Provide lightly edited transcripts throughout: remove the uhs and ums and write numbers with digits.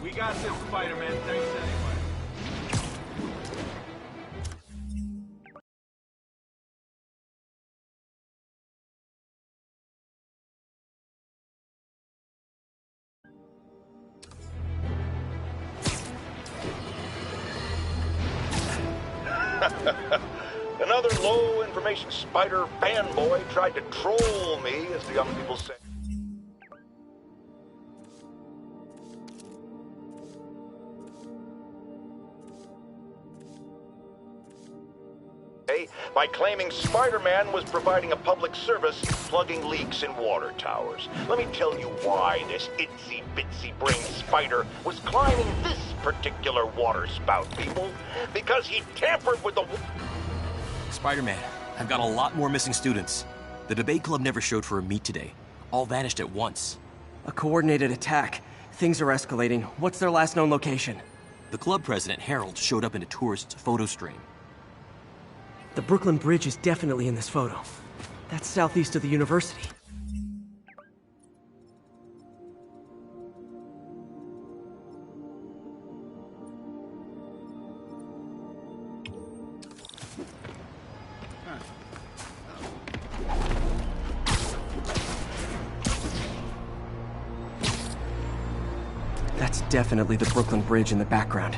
We got this, Spider-Man. Thanks anyway. Another low-information spider fanboy tried to troll me, as the young people say. By claiming Spider-Man was providing a public service plugging leaks in water towers. Let me tell you why this itsy-bitsy brain spider was climbing this particular water spout, people. Because he tampered with the... Spider-Man, I've got a lot more missing students. The debate club never showed for a meet today. All vanished at once. A coordinated attack. Things are escalating. What's their last known location? The club president, Harold, showed up in a tourist's photo stream. The Brooklyn Bridge is definitely in this photo. That's southeast of the university. That's definitely the Brooklyn Bridge in the background.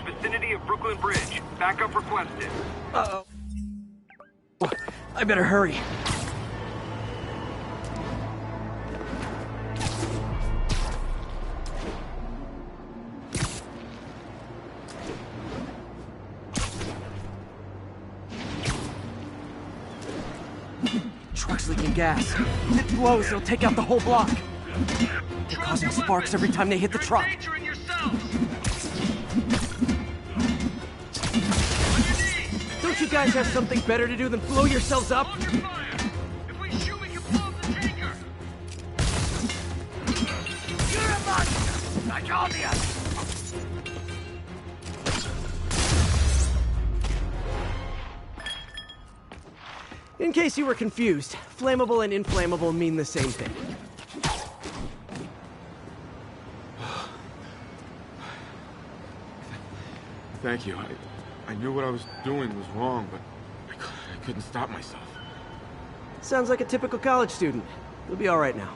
Vicinity of Brooklyn Bridge. Backup requested. Uh-oh. I better hurry. Truck's leaking gas. If it blows, it'll take out the whole block. They're causing sparks every time they hit the truck. Don't you guys have something better to do than blow yourselves up? Hold your fire! If we shoot, we can blow up the tanker! You're a monster! I told you! In case you were confused, flammable and inflammable mean the same thing. Thank you. I knew what I was doing was wrong, but I couldn't stop myself. Sounds like a typical college student. You'll be all right now.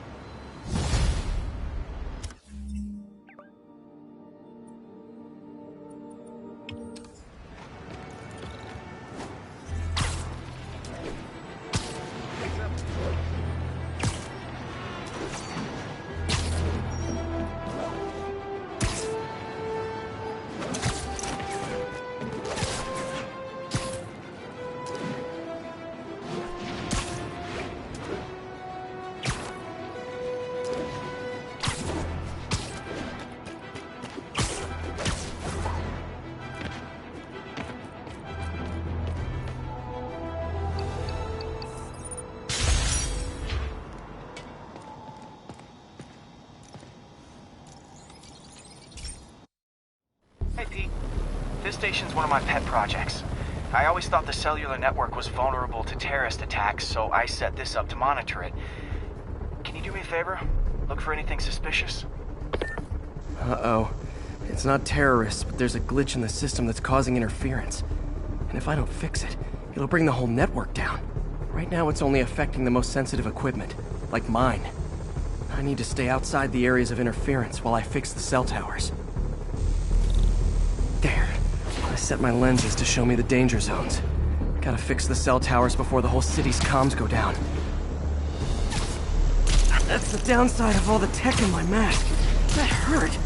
Hey, Pete. This station's one of my pet projects. I always thought the cellular network was vulnerable to terrorist attacks, so I set this up to monitor it. Can you do me a favor? Look for anything suspicious? Uh-oh. It's not terrorists, but there's a glitch in the system that's causing interference. And if I don't fix it, it'll bring the whole network down. Right now, it's only affecting the most sensitive equipment, like mine. I need to stay outside the areas of interference while I fix the cell towers. There. I set my lenses to show me the danger zones. Gotta fix the cell towers before the whole city's comms go down. That's the downside of all the tech in my mask. That hurt.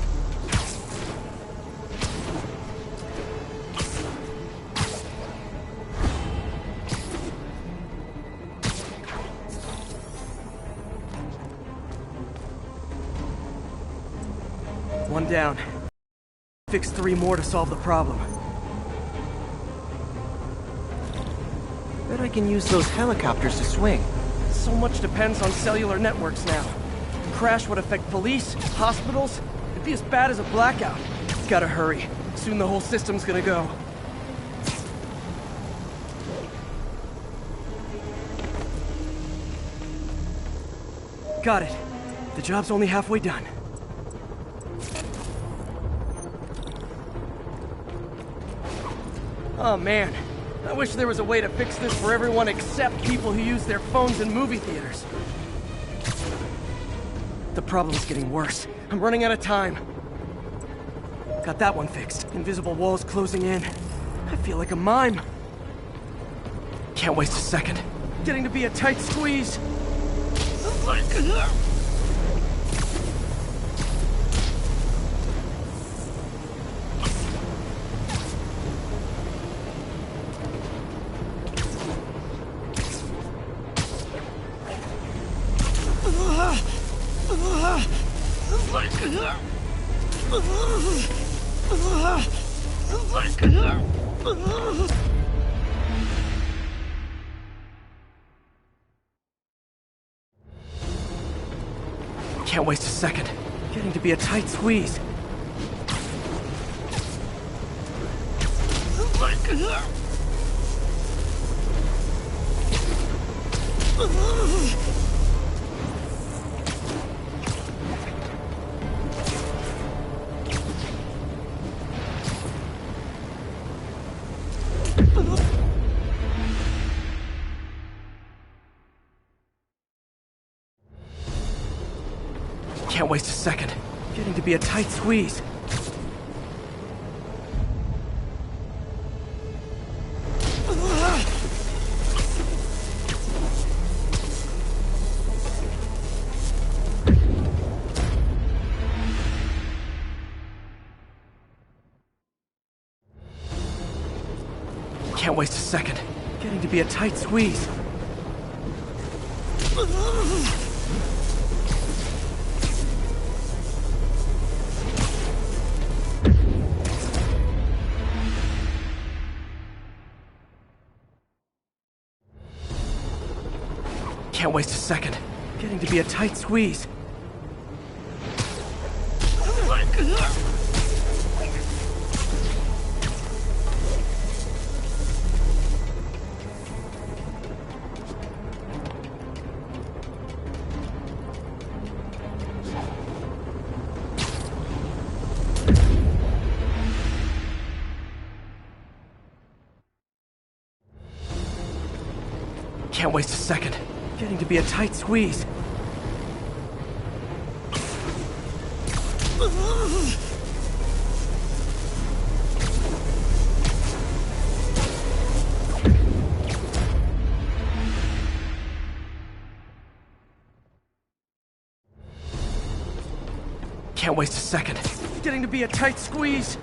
One down. Fix 3 more to solve the problem. Bet I can use those helicopters to swing. So much depends on cellular networks now. A crash would affect police, hospitals. It'd be as bad as a blackout. Gotta hurry. Soon the whole system's gonna go. Got it. The job's only halfway done. Oh man, I wish there was a way to fix this for everyone except people who use their phones in movie theaters. The problem's getting worse. I'm running out of time. Got that one fixed. Invisible walls closing in. I feel like a mime. Can't waste a second. Getting to be a tight squeeze. Can't waste a second. Getting to be a tight squeeze. Can't waste a second. Getting to be a tight squeeze. Can't waste a second. Getting to be a tight squeeze. Can't waste a second. Getting to be a tight squeeze. Can't waste a second. Getting to be a tight squeeze. Can't waste a second. Getting to be a tight squeeze.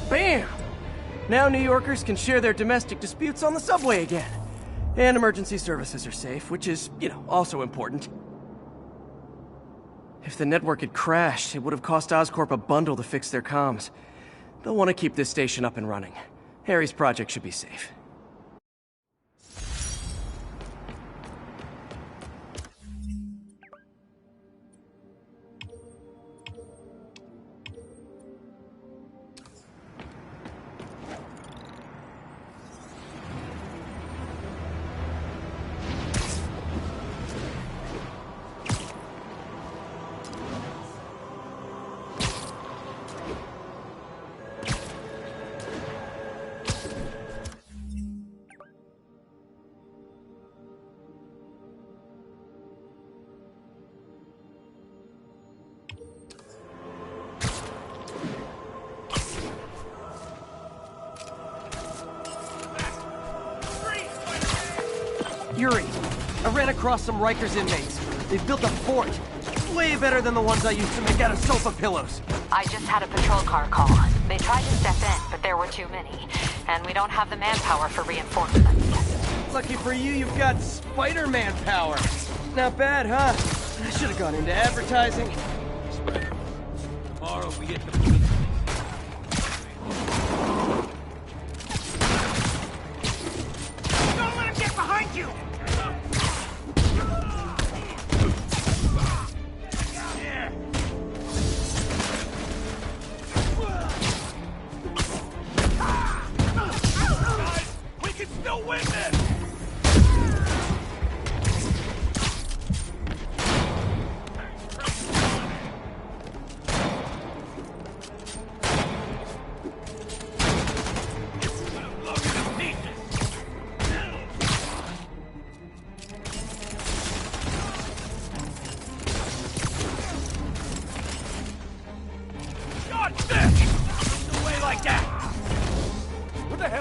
Bam! Now New Yorkers can share their domestic disputes on the subway again. And emergency services are safe, which is, also important. If the network had crashed, it would have cost Oscorp a bundle to fix their comms. They'll want to keep this station up and running. Harry's project should be safe. Yuri, I ran across some Rikers inmates. They've built a fort. Way better than the ones I used to make out of sofa pillows. I just had a patrol car call. They tried to step in, but there were too many. And we don't have the manpower for reinforcements. Lucky for you, you've got Spider-Man power. Not bad, huh? I should have gone into advertising. Tomorrow we get the... Don't let him get behind you! Guys, we can still win this!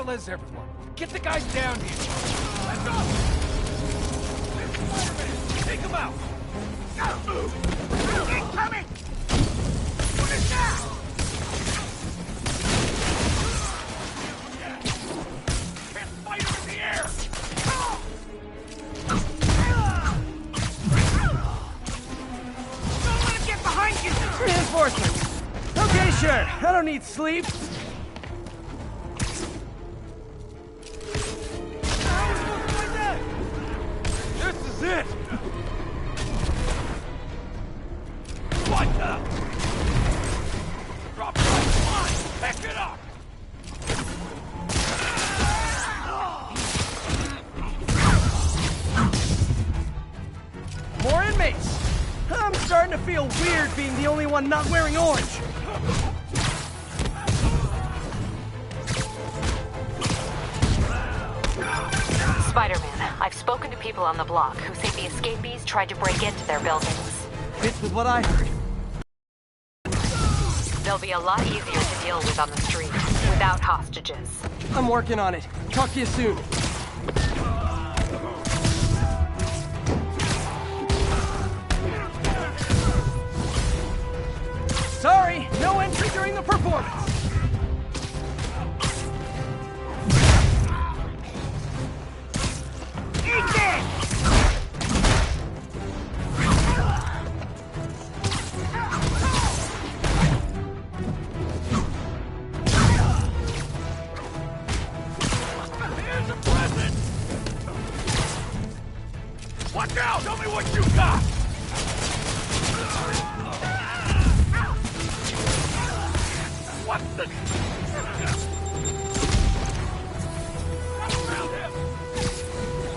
Is everyone? Get the guys down here. Let's go! Take them out! Incoming! What is that? Can't fight him in the air! Don't let him get behind you! Reinforcements! Okay, sure. I don't need sleep. It. What the? Drop it right line. Pick it up. More inmates. I'm starting to feel weird being the only one not wearing orange. Spider-Man, I've spoken to people on the block who say the escapees tried to break into their buildings. Fits with what I heard. They'll be a lot easier to deal with on the street, without hostages. I'm working on it. Talk to you soon. Sorry, no entry during the performance. Watch out! Tell me what you got! What the... Around him!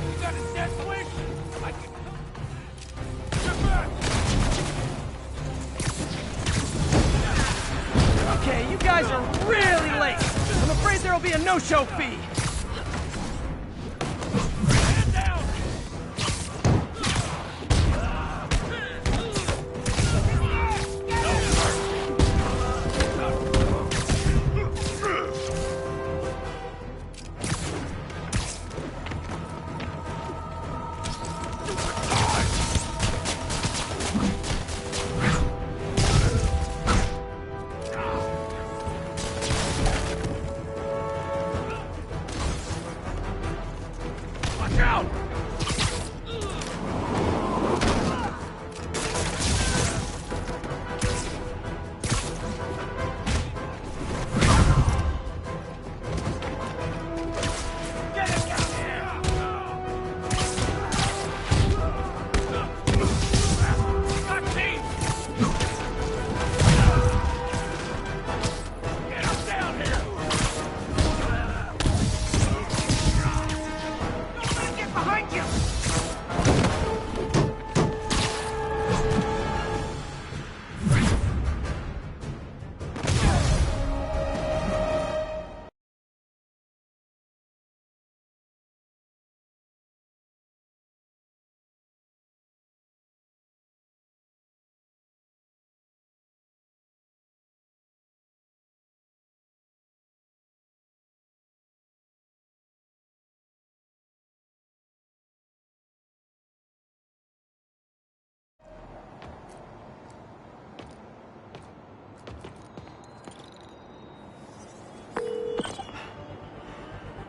You got his dead swing? I can... Get back! Okay, you guys are really late. I'm afraid there'll be a no-show fee. Behind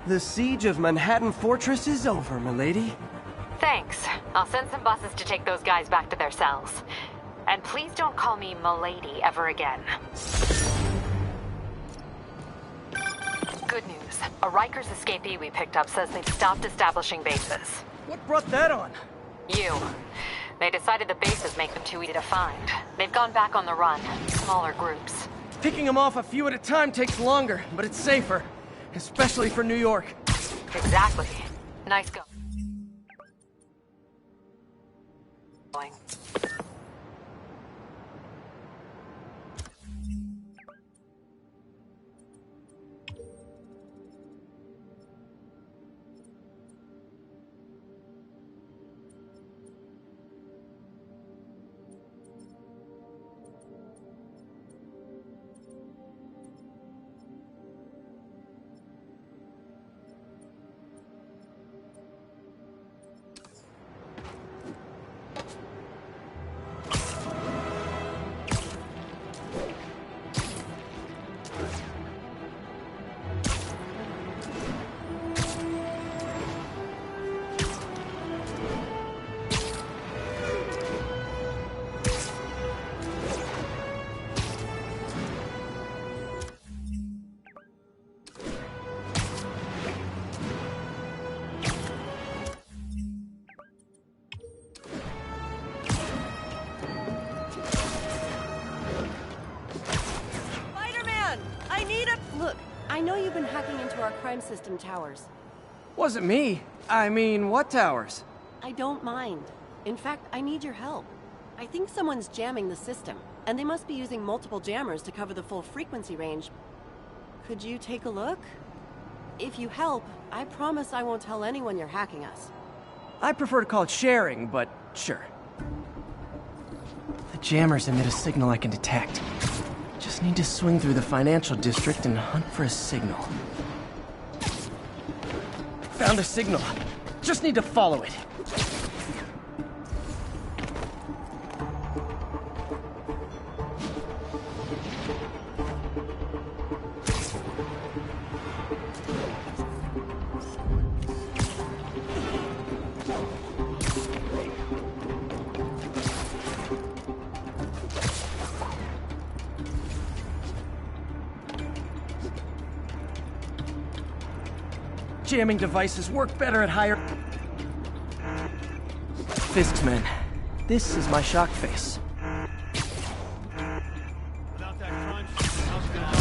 The siege of Manhattan Fortress is over, milady. Thanks. I'll send some buses to take those guys back to their cells. And please don't call me milady ever again. Good news. A Rikers escapee we picked up says they've stopped establishing bases. What brought that on? You. They decided the bases make them too easy to find. They've gone back on the run. Smaller groups. Picking them off a few at a time takes longer, but it's safer. Especially for New York. Exactly. Nice going. Look, I know you've been hacking into our crime system towers. Wasn't me. I mean, what towers? I don't mind. In fact, I need your help. I think someone's jamming the system, and they must be using multiple jammers to cover the full frequency range. Could you take a look? If you help, I promise I won't tell anyone you're hacking us. I prefer to call it sharing, but sure. The jammers emit a signal I can detect. Just need to swing through the financial district and hunt for a signal. Found a signal. Just need to follow it. Jamming devices work better at higher... Fisk's men. This is my shock face.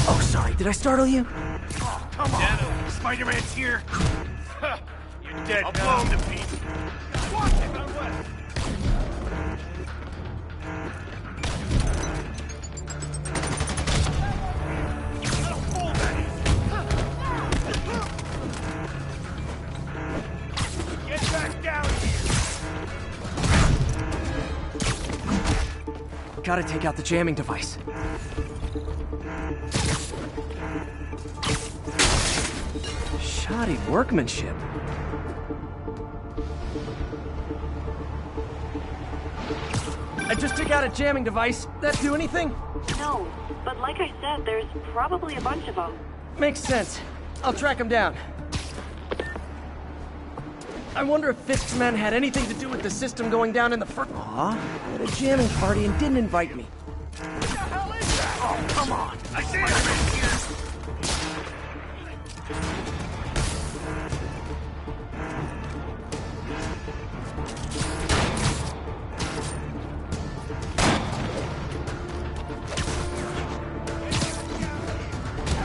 Oh, sorry. Did I startle you? Oh, come on. Spider-Man's here. You're dead. I'll blow him to pieces. Watch it, on west. Gotta take out the jamming device. Shoddy workmanship. I just took out a jamming device. That do anything? No, but like I said, there's probably a bunch of them. Makes sense. I'll track him down. I wonder if Fisk's men had anything to do with the system going down in the first... Aw, at a jamming party and didn't invite me. What the hell is that? Oh, come on! I see it!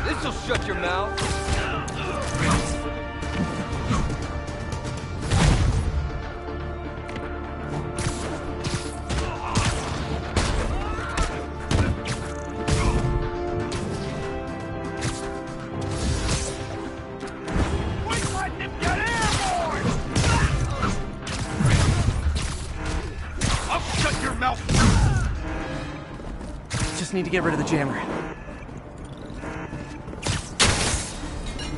This'll shut your mouth. Just need to get rid of the jammer.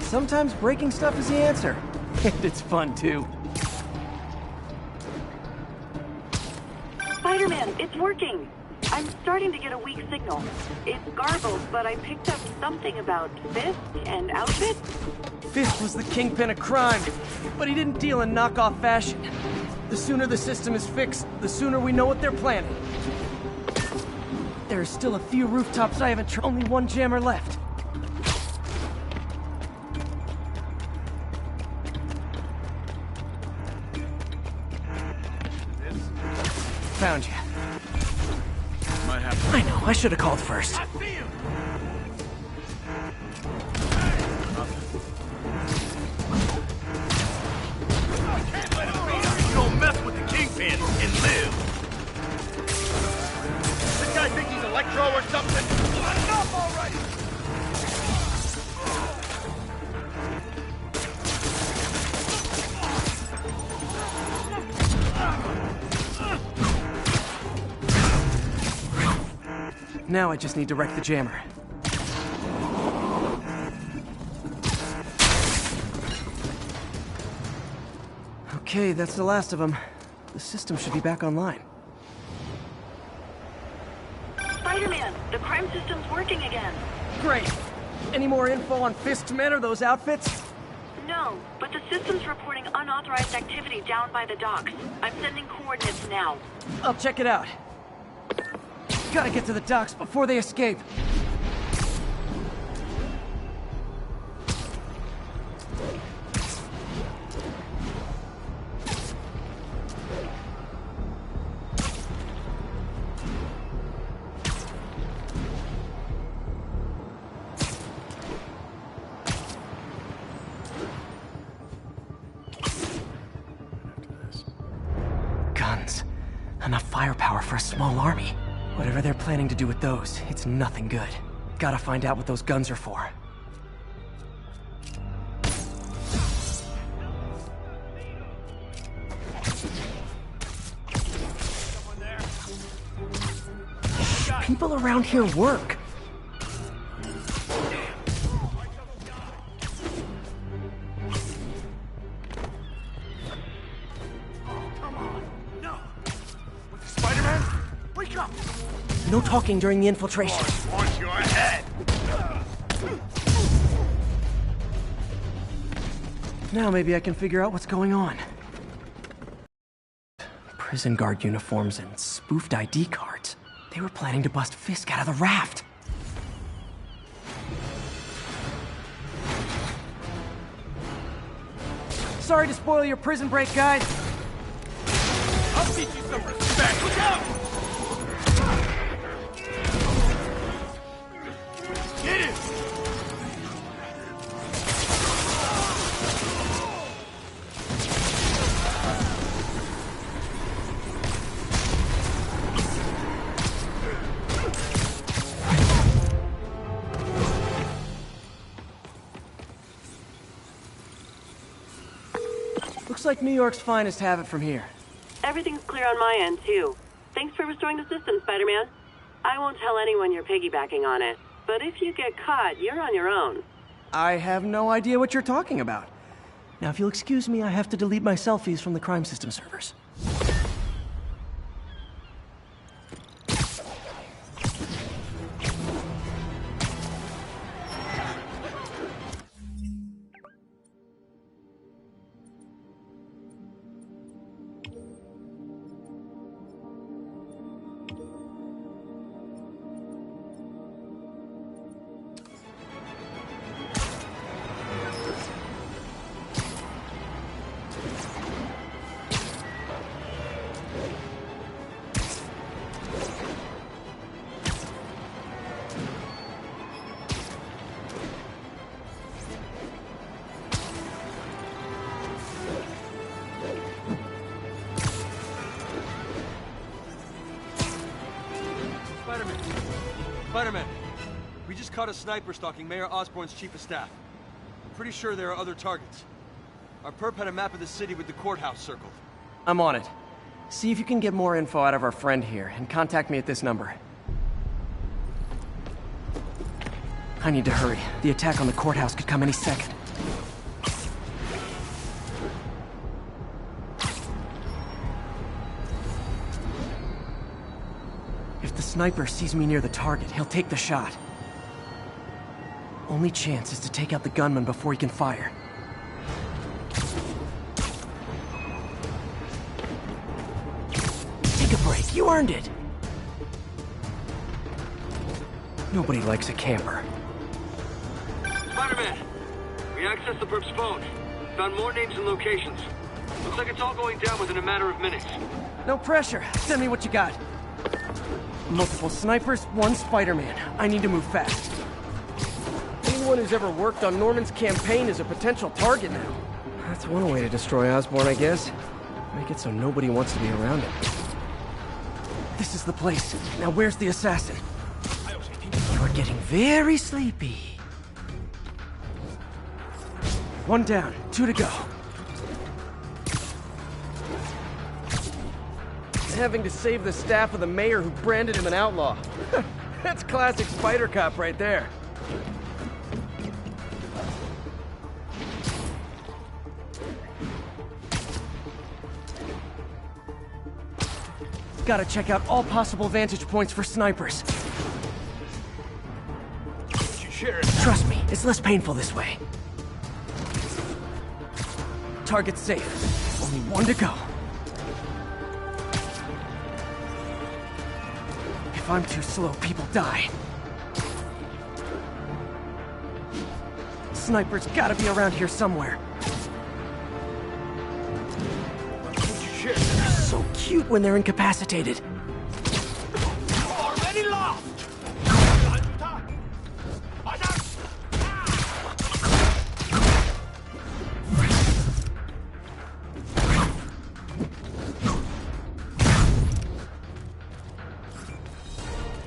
Sometimes breaking stuff is the answer. And it's fun, too. Spider-Man, it's working! I'm starting to get a weak signal. It's garbled, but I picked up something about Fisk and outfit. Fist was the kingpin of crime, but he didn't deal in knockoff fashion. The sooner the system is fixed, the sooner we know what they're planning. There are still a few rooftops I haven't only one jammer left. Found you. Might happen. I know, I should have called first. You don't mess with the kingpin and live. This guy thinks he's Electro or something. Enough already! Now I just need to wreck the jammer. Okay, that's the last of them. The system should be back online. Spider-Man, the crime system's working again. Great! Any more info on Fist's men or those outfits? No, but the system's reporting unauthorized activity down by the docks. I'm sending coordinates now. I'll check it out. Gotta get to the docks before they escape. Guns. Enough firepower for a small army. Whatever they're planning to do with those, it's nothing good. Gotta find out what those guns are for. People around here work. Spider-Man, wake up! No talking during the infiltration. Want your head! Now maybe I can figure out what's going on. Prison guard uniforms and spoofed ID cards. They were planning to bust Fisk out of the raft. Sorry to spoil your prison break, guys. I'll teach you some respect. Look out! Get him! Looks like New York's finest have it from here. Everything's clear on my end, too. Thanks for restoring the system, Spider-Man. I won't tell anyone you're piggybacking on it, but if you get caught, you're on your own. I have no idea what you're talking about. Now, if you'll excuse me, I have to delete my selfies from the crime system servers. Spider-Man, we just caught a sniper stalking Mayor Osborn's chief of staff. I'm pretty sure there are other targets. Our perp had a map of the city with the courthouse circled. I'm on it. See if you can get more info out of our friend here, and contact me at this number. I need to hurry. The attack on the courthouse could come any second. If the sniper sees me near the target, he'll take the shot. Only chance is to take out the gunman before he can fire. You earned it! Nobody likes a camper. Spider-Man! We accessed the perp's phone. Found more names and locations. Looks like it's all going down within a matter of minutes. No pressure. Send me what you got. Multiple snipers, one Spider-Man. I need to move fast. Anyone who's ever worked on Norman's campaign is a potential target now. That's one way to destroy Osborn, I guess. Make it so nobody wants to be around him. This is the place. Now where's the assassin? You're getting very sleepy. One down, 2 to go. Having to save the staff of the mayor who branded him an outlaw. That's classic Spider Cop right there. Gotta check out all possible vantage points for snipers. Trust me, it's less painful this way. Target's safe. Only 1 to go. If I'm too slow, people die. Sniper's gotta be around here somewhere. They're so cute when they're incapacitated. Already lost!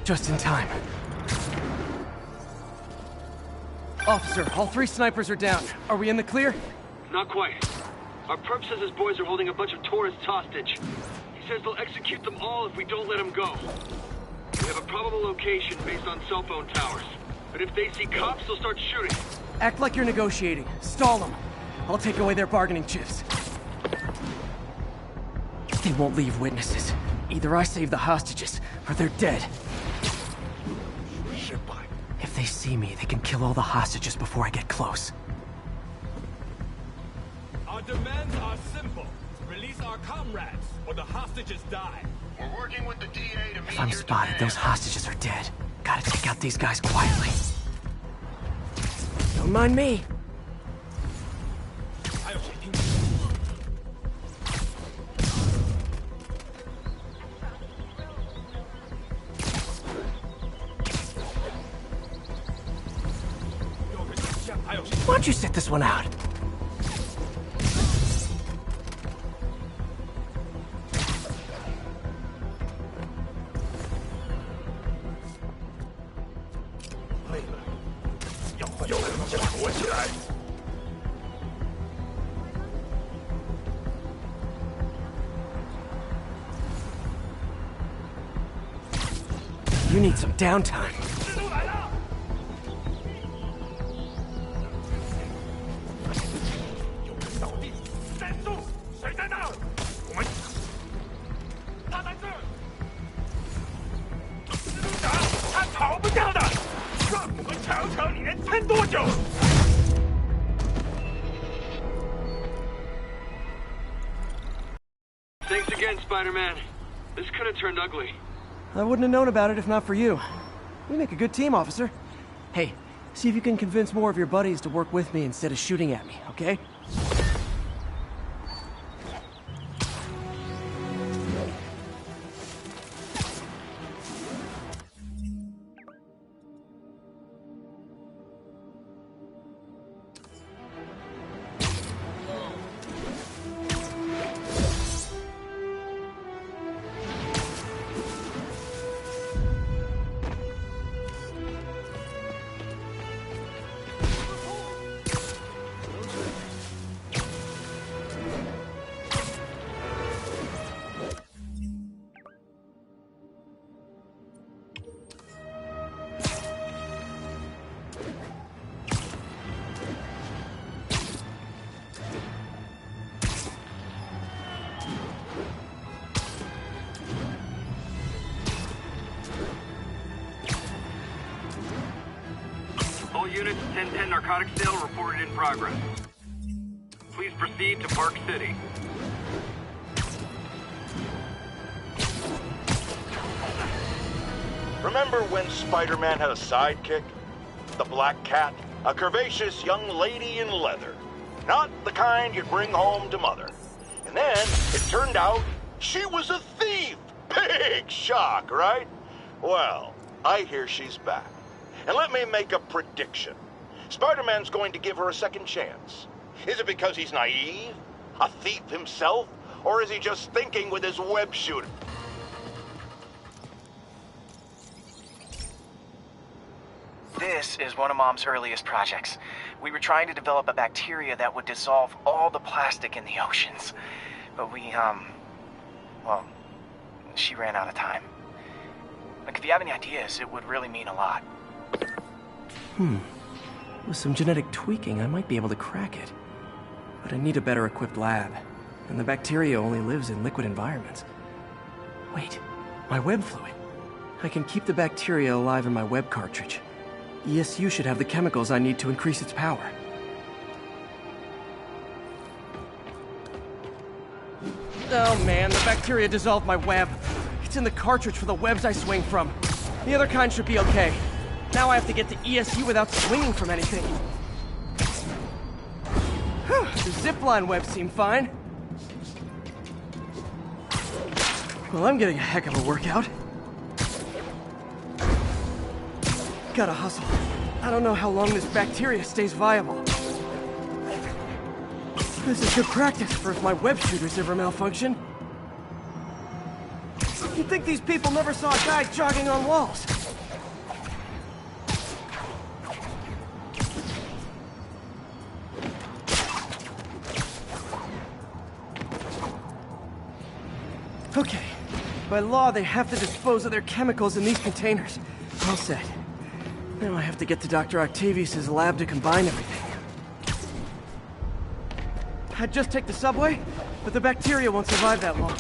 Just in time. Officer, all 3 snipers are down. Are we in the clear? Not quite. Our perp says his boys are holding a bunch of tourists hostage. He says they'll execute them all if we don't let them go. We have a probable location based on cell phone towers. But if they see cops, they'll start shooting. Act like you're negotiating. Stall them. I'll take away their bargaining chips. They won't leave witnesses. Either I save the hostages, or they're dead. If they see me, they can kill all the hostages before I get close. Our demands are simple. Release our comrades, or the hostages die. We're working with the DA to meet If I'm spotted, those hostages are dead. Gotta take out these guys quietly. Don't mind me. Why don't you sit this one out? You need some downtime. Thanks again, Spider-Man. This could have turned ugly. I wouldn't have known about it if not for you. We make a good team, officer. Hey, see if you can convince more of your buddies to work with me instead of shooting at me, okay? All units, 1010 narcotics sale reported in progress. Please proceed to Park City. Remember when Spider-Man had a sidekick? The Black Cat, a curvaceous young lady in leather. Not the kind you'd bring home to Mother. And then, it turned out, she was a thief! Big shock, right? Well, I hear she's back. And let me make a prediction. Spider-Man's going to give her a second chance. Is it because he's naive? A thief himself? Or is he just thinking with his web shooter? This is one of Mom's earliest projects. We were trying to develop a bacteria that would dissolve all the plastic in the oceans. But well, she ran out of time. Like, if you have any ideas, it would really mean a lot. With some genetic tweaking, I might be able to crack it. But I need a better equipped lab. And the bacteria only lives in liquid environments. Wait, my web fluid. I can keep the bacteria alive in my web cartridge. ESU should have the chemicals I need to increase its power. Oh man, the bacteria dissolved my web. It's in the cartridge for the webs I swing from. The other kind should be okay. Now I have to get to ESU without swinging from anything. The zipline webs seem fine. Well, I'm getting a heck of a workout. Gotta hustle. I don't know how long this bacteria stays viable. This is good practice for if my web shooters ever malfunction. You'd think these people never saw a guy jogging on walls. Okay. By law, they have to dispose of their chemicals in these containers. All set. Now I have to get to Dr. Octavius' lab to combine everything. I'd just take the subway, but the bacteria won't survive that long.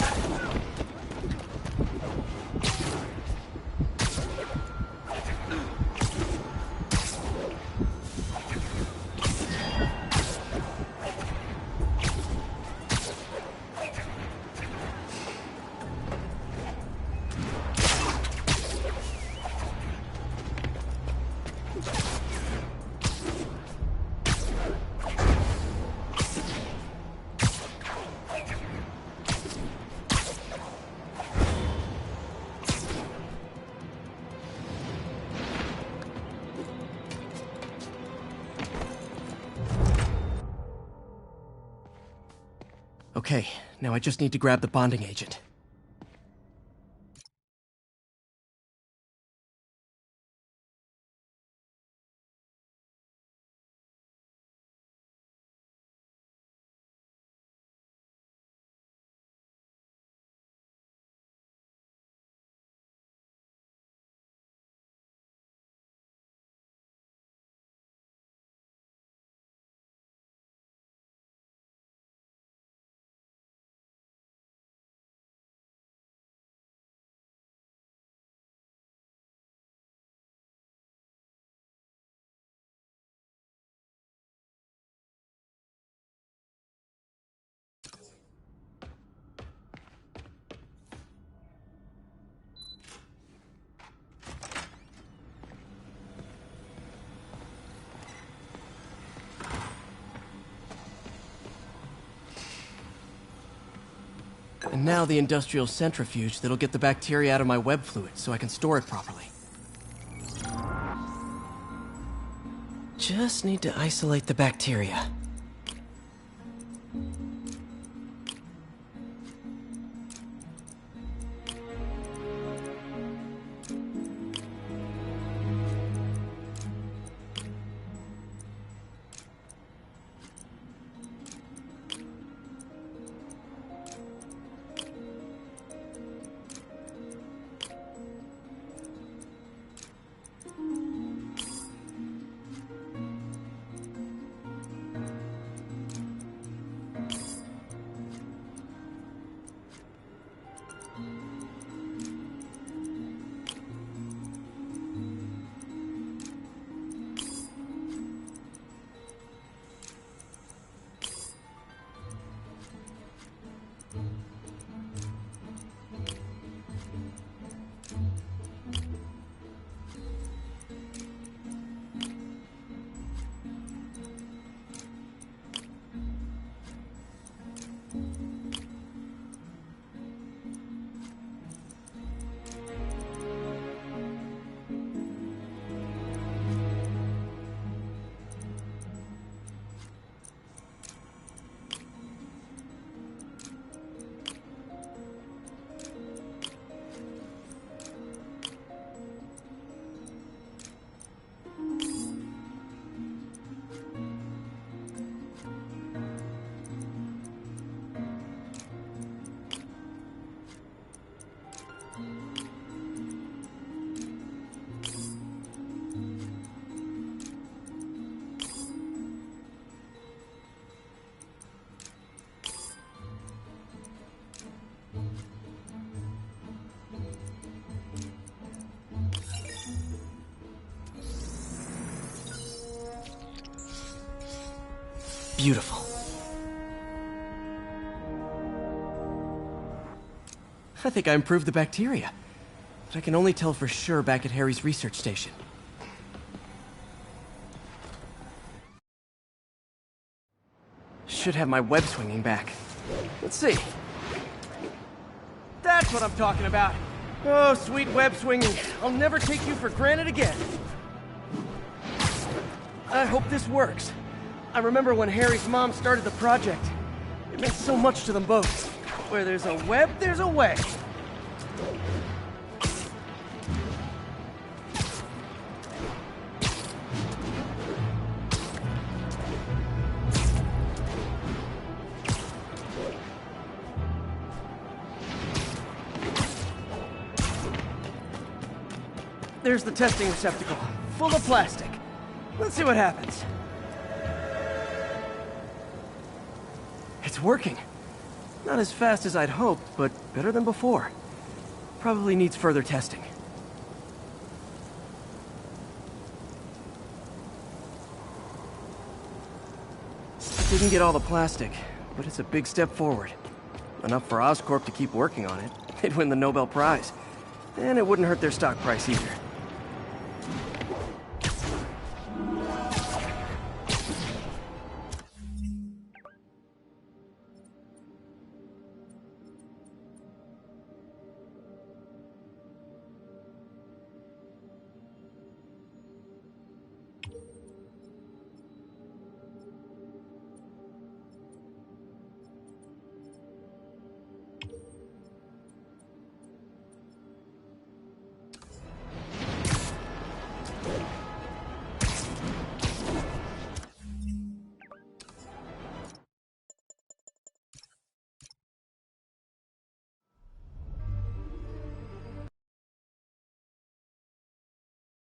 Okay, now I just need to grab the bonding agent. And now the industrial centrifuge that'll get the bacteria out of my web fluid so I can store it properly. Just need to isolate the bacteria. Beautiful. I think I improved the bacteria, but I can only tell for sure back at Harry's research station. Should have my web swinging back. Let's see. That's what I'm talking about. Oh, sweet web swinging. I'll never take you for granted again. I hope this works. I remember when Harry's mom started the project. It meant so much to them both. Where there's a web, there's a way. There's the testing receptacle, full of plastic. Let's see what happens. It's working. Not as fast as I'd hoped, but better than before. Probably needs further testing. Didn't get all the plastic, but it's a big step forward. Enough for Oscorp to keep working on it. They'd win the Nobel Prize. And it wouldn't hurt their stock price either.